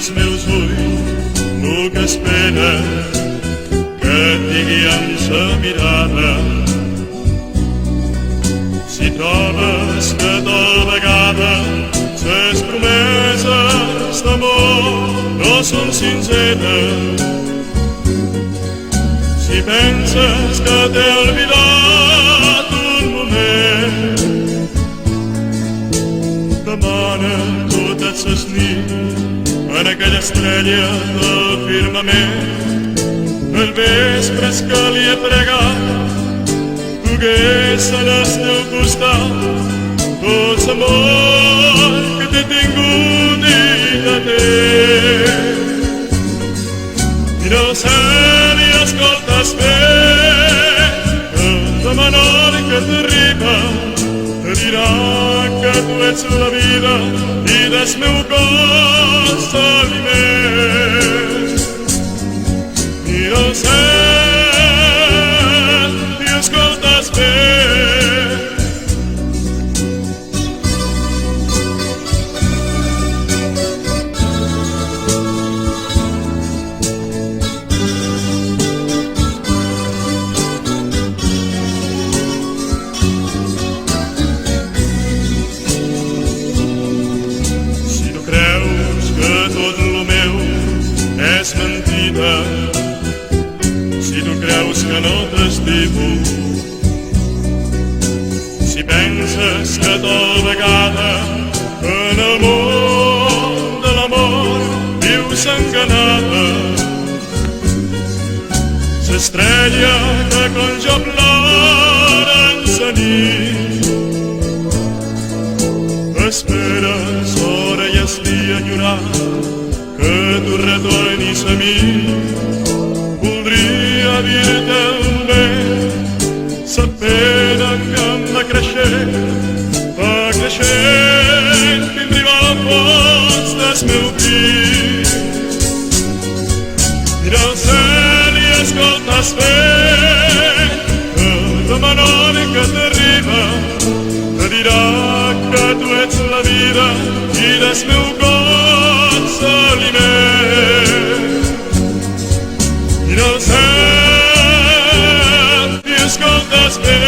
dels meus ulls el que espera que et digui amb sa mirada. Si trobes que tal vegada ses promeses d'amor no són sinceres, si penses que t'he oblidat un moment, demana totes ses nits en aquella estrella del firmament. El vespres que li he pregat dugués en el teu costat tot l'amor que t'he tingut i que té. Mira el cel i escoltes bé que de menor que t'arriba te dirà que tu ets la vida i del meu cos l'aliment. Mira el cel i escoltes bé. És mentida si tu creus que no t'estimo, si penses que tal vegada en el món de l'amor vius enganada. S'estrella que quan jo plora en sa nit esperes hora i el dia enyorant que tu retornis a mi. Voldria dir-te un bé, sa pena que em va creixent fins arribar al fons del meu pit. Mira el cel i escoltes bé que de menor que t'arriba te dirà que tu ets la vida i del meu cos l'aliment. Mira el cel i escoltes bé,